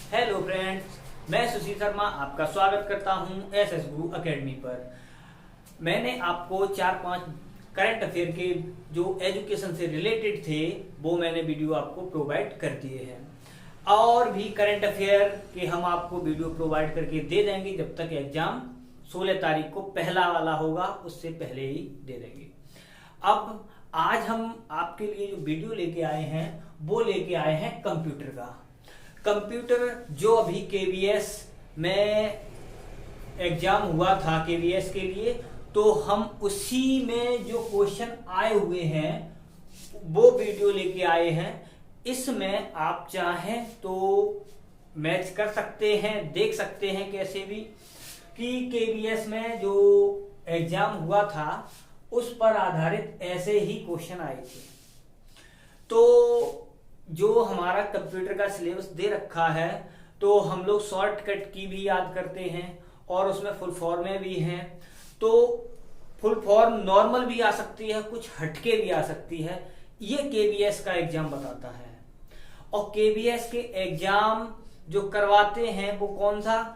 Hello friends, मैं सुशील शर्मा आपका स्वागत करता हूं एसएस गुरु एकेडमी पर। मैंने आपको 4-5 करंट अफेयर के जो एजुकेशन से रिलेटेड थे वो मैंने वीडियो आपको प्रोवाइड कर दिए हैं। और भी करंट अफेयर के हम आपको वीडियो प्रोवाइड करके दे देंगे जब तक एग्जाम 16 तारीख को पहला वाला होगा, उससे पहले ही दे देंगे। अब आज हम आपके लिए जो वीडियो लेके आए हैं वो लेके आए हैं कंप्यूटर का। कंप्यूटर जो अभी केवीएस में एग्जाम हुआ था केवीएस के लिए, तो हम उसी में जो क्वेश्चन आए हुए हैं वो वीडियो लेके आए हैं। इसमें आप चाहें तो मैच कर सकते हैं, देख सकते हैं कैसे भी कि केवीएस में जो एग्जाम हुआ था उस पर आधारित ऐसे ही क्वेश्चन आए थे। तो जो हमारा कंप्यूटर का सिलेबस दे रखा है तो हम लोग शॉर्टकट की भी याद करते हैं और उसमें फुल फॉर्में भी हैं। तो फुल फॉर्म नॉर्मल भी आ सकती है, कुछ हटके भी आ सकती है। ये केवीएस का एग्जाम बताता है। और केवीएस के एग्जाम जो करवाते हैं वो कौन सा,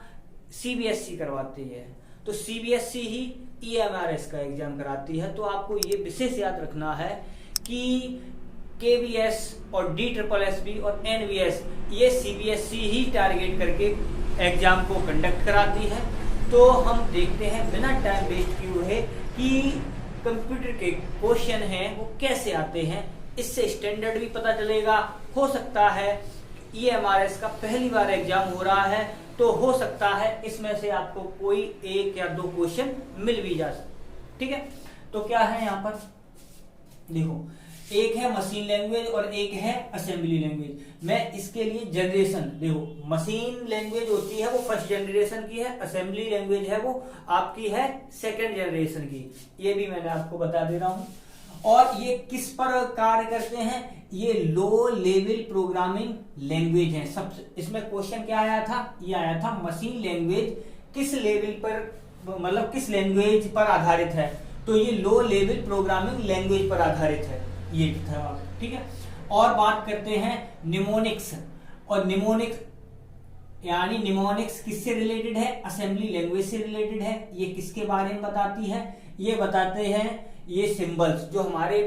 सीबीएसई करवाती है। तो सीबीएसई ही ईएमआरएस का एग्जाम कराती है। तो आपको ये विशेष याद रखना है कि केवीएस और DSSS और एनवीएस ये सीबीएसई ही टारगेट करके एग्जाम को कंडक्ट कराती है। तो हम देखते हैं बिना टाइम वेस्ट किए हुए कि कंप्यूटर के क्वेश्चन हैं वो कैसे आते हैं। इससे स्टैंडर्ड भी पता चलेगा। हो सकता है ईएमआरएस का पहली बार एग्जाम हो रहा है तो हो सकता है इसमें से आपको कोई 1 या 2 क्वेश्चन मिल भी जा सकते। ठीक है, तो क्या है यहाँ पर देखो, एक है मशीन लैंग्वेज और एक है असेंबली लैंग्वेज। मैं इसके लिए जनरेशन देखो, मशीन लैंग्वेज होती है वो फर्स्ट जनरेशन की है, असेंबली लैंग्वेज है वो आपकी है सेकंड जनरेशन की। ये भी मैंने आपको बता दे रहा हूं। और ये किस पर कार्य करते हैं, ये लो लेवल प्रोग्रामिंग लैंग्वेज है। सबसे इसमें क्वेश्चन क्या आया था, ये आया था मशीन लैंग्वेज किस लेवल पर, मतलब किस लैंग्वेज पर आधारित है। तो ये लो लेवल प्रोग्रामिंग लैंग्वेज पर आधारित है, ये था। ठीक है, और बात करते हैं निमोनिक्स। और निमोनिक्स यानी निमोनिक्स किससे रिलेटेड है, असेंबली लैंग्वेज से रिलेटेड है। ये किसके बारे में बताती है, ये बताते हैं ये सिंबल्स जो हमारे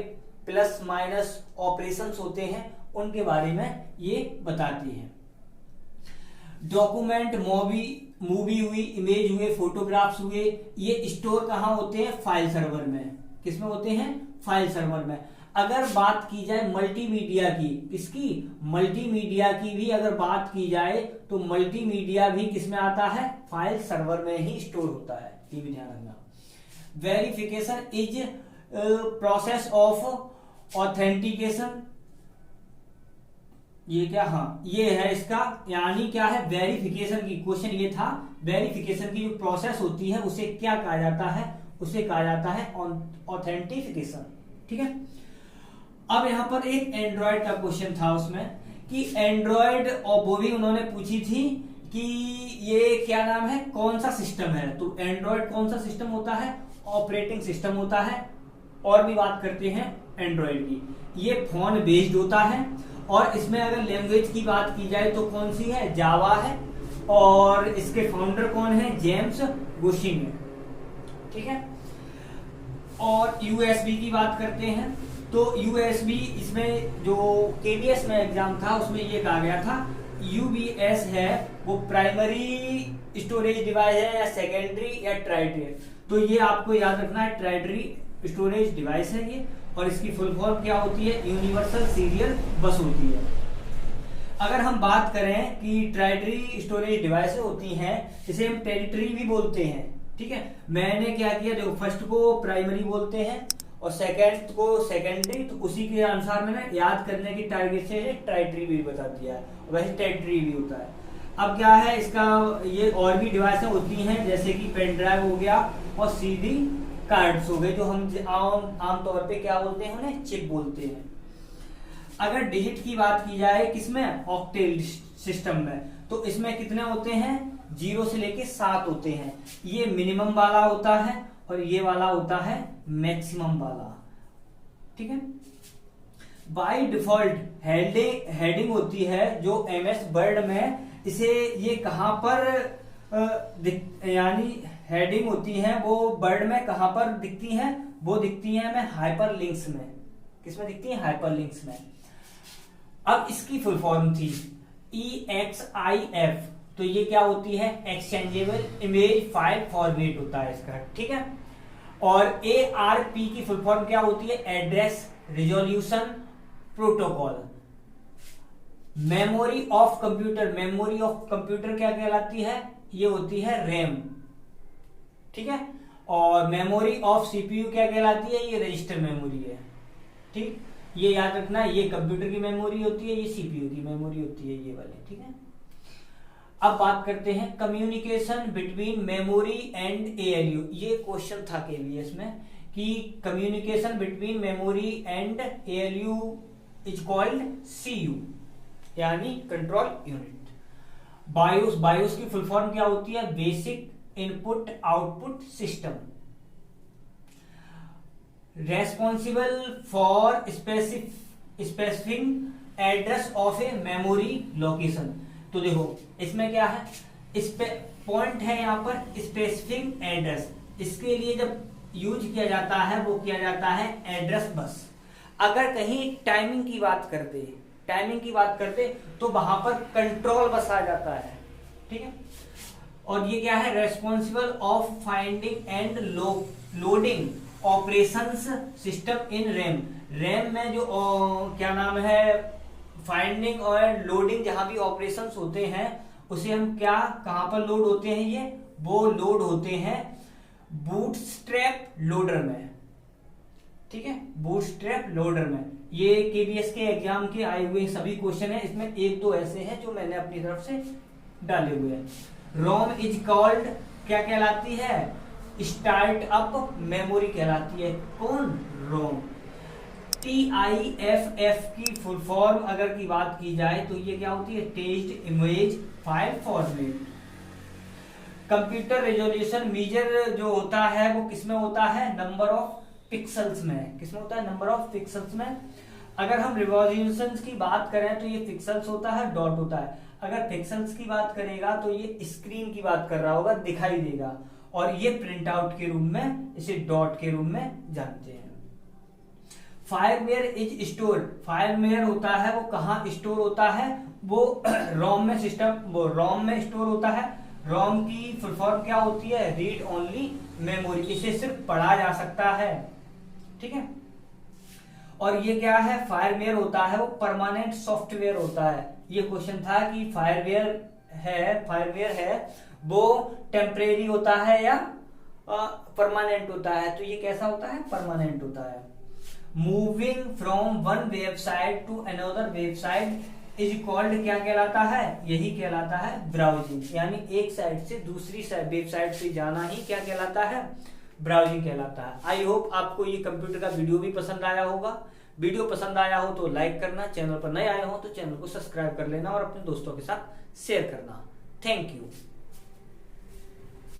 प्लस माइनस ऑपरेशंस होते हैं उनके बारे में ये बताती है। डॉक्यूमेंट, मूवी हुई, इमेज हुए, फोटोग्राफ्स हुए, ये स्टोर कहाँ होते हैं, फाइल सर्वर में। किसमें होते हैं, फाइल सर्वर में। अगर बात की जाए मल्टीमीडिया की, किसकी, मल्टीमीडिया की भी अगर बात की जाए तो मल्टीमीडिया भी किसमें आता है, फाइल सर्वर में ही स्टोर होता है। ये भी ध्यान रखना। Verification is process of authentication. ये क्या, हाँ ये है इसका, यानी क्या है, वेरिफिकेशन की। क्वेश्चन ये था वेरिफिकेशन की जो प्रोसेस होती है उसे क्या कहा जाता है, उसे कहा जाता है ऑथेंटिफिकेशन। ठीक है, अब यहां पर एक एंड्रॉयड का क्वेश्चन था उसमें कि एंड्रॉयड, और वो भी उन्होंने पूछी थी कि ये क्या नाम है, कौन सा सिस्टम है। तो एंड्रॉयड कौन सा सिस्टम होता है, ऑपरेटिंग सिस्टम होता है। और भी बात करते हैं एंड्रॉयड की, ये फोन बेस्ड होता है। और इसमें अगर लैंग्वेज की बात की जाए तो कौन सी है, जावा है। और इसके फाउंडर कौन है, जेम्स गुशिंग। ठीक है, और यूएसबी की बात करते हैं तो यूएसबी, इसमें जो केवीएस में एग्जाम था उसमें ये कहा गया था यूबीएस है वो प्राइमरी स्टोरेज डिवाइस है या सेकेंडरी या टर्शियरी। तो ये आपको याद रखना है, टर्शियरी स्टोरेज डिवाइस है ये। और इसकी फुल फॉर्म क्या होती है, यूनिवर्सल सीरियल बस होती है। अगर हम बात करें कि टर्शियरी स्टोरेज डिवाइस होती हैं, इसे हम टेरिटरी भी बोलते हैं। ठीक है, मैंने क्या किया, देखो फर्स्ट को प्राइमरी बोलते हैं और सेकंड को सेकेंडरी। तो उसी के अनुसार मैंने याद करने की टारगेट से टर्शियरी भी बता दिया है, वैसे टेरिटरी भी होता है। अब क्या है इसका, ये और भी डिवाइसें होती हैं जैसे कि पेन ड्राइव हो गया और सीडी कार्ड्स हो गए, जो हम आमतौर पे क्या बोलते हैं, उन्हें चिप बोलते हैं। अगर डिजिट की बात की जाए किसमें, ऑक्टेल सिस्टम में, तो इसमें कितने होते हैं, 0 से लेके 7 होते हैं। ये मिनिमम वाला होता है और ये वाला होता है मैक्सिमम वाला। ठीक है, बाय डिफॉल्ट हेडिंग होती है जो एमएस वर्ड में इसे ये कहां पर यानी हेडिंग होती है वो वर्ड में कहां पर दिखती हैं, वो दिखती हैं हमें हाइपरलिंक्स में। किसमें दिखती है? हाइपरलिंक्स में। अब इसकी फुल फॉर्म थी EXIF, तो ये क्या होती है? एक्सचेंजेबल इमेज फाइल फॉर्मेट होता है इसका, ठीक है। और ARP की फुल फॉर्म क्या होती है? Address resolution protocol. Memory of computer, memory of computer क्या कहलाती है? ये होती है रैम, ठीक है। और मेमोरी ऑफ CPU क्या कहलाती है? ये रजिस्टर मेमोरी है, ठीक। ये याद रखना, ये कंप्यूटर की मेमोरी होती है, ये CPU की मेमोरी होती है, ये वाली, ठीक है। अब बात करते हैं communication between memory and ALU। ये क्वेश्चन था के लिए इसमें कि communication between memory and ALU is called CU, यानी कंट्रोल यूनिट। बायोस, बायोस की फुल फॉर्म क्या होती है? Basic input output system. Responsible for specific address of a memory location. तो देखो इसमें क्या है, इस पे पॉइंट है यहाँ पर स्पेसिफिक एड्रेस। इसके लिए जब यूज किया जाता है वो किया जाता है एड्रेस बस। अगर कहीं टाइमिंग की बात करते तो वहां पर कंट्रोल बस आ जाता है, ठीक है। और ये क्या है? Responsible of finding and loading operations system in RAM. RAM में जो क्या नाम है, फाइंडिंग और लोडिंग, जहां भी ऑपरेशंस होते हैं उसे हम क्या, कहां पर लोड होते हैं? ये वो लोड होते हैं बूटस्ट्रैप लोडर में, ठीक है, बूटस्ट्रैप लोडर में। ये KBS के एग्जाम के आए हुए सभी क्वेश्चन है, इसमें एक दो ऐसे हैं जो मैंने अपनी तरफ से डाले हुए हैं। रोम इज कॉल्ड क्या कहलाती है? स्टार्ट अप मेमोरी कहलाती है। कौन? रोम। TIFF की फुल फॉर्म अगर की बात की जाए तो ये क्या होती है? Text image file format. Computer resolution measure जो होता है वो किसमें होता है? नंबर ऑफ पिक्सल्स में। किसमें होता है? नंबर ऑफ पिक्सल्स में। अगर हम रिवॉल्यूशन की बात करें तो ये पिक्सल्स होता है, डॉट होता है। अगर पिक्सल्स की बात करेगा तो ये स्क्रीन की बात कर रहा होगा, दिखाई देगा। और ये प्रिंट आउट के रूप में, इसे डॉट के रूप में जानते हैं। फायरवेयर इज स्टोर। फायरवेयर होता है वो कहाँ स्टोर होता है? वो रोम में सिस्टम, वो रोम में स्टोर होता है। रोम की फुल फॉर्म क्या होती है? Read only memory. इसे सिर्फ पढ़ा जा सकता है, ठीक है। और ये क्या है? फायरवेयर होता है वो परमानेंट सॉफ्टवेयर होता है। ये क्वेश्चन था कि फायरवेयर है वो टेम्परेरी होता है या परमानेंट होता है? तो ये कैसा होता है? परमानेंट होता है। Moving from one website to another website is called क्या कहलाता है? यही कहलाता है ब्राउजिंग, यानी एक साइट से दूसरी वेबसाइट पे जाना ही क्या कहलाता है? ब्राउजिंग कहलाता है। आई होप आपको ये कंप्यूटर का वीडियो भी पसंद आया होगा। वीडियो पसंद आया हो तो लाइक करना, चैनल पर नए आए हो तो चैनल को सब्सक्राइब कर लेना और अपने दोस्तों के साथ शेयर करना। Thank you.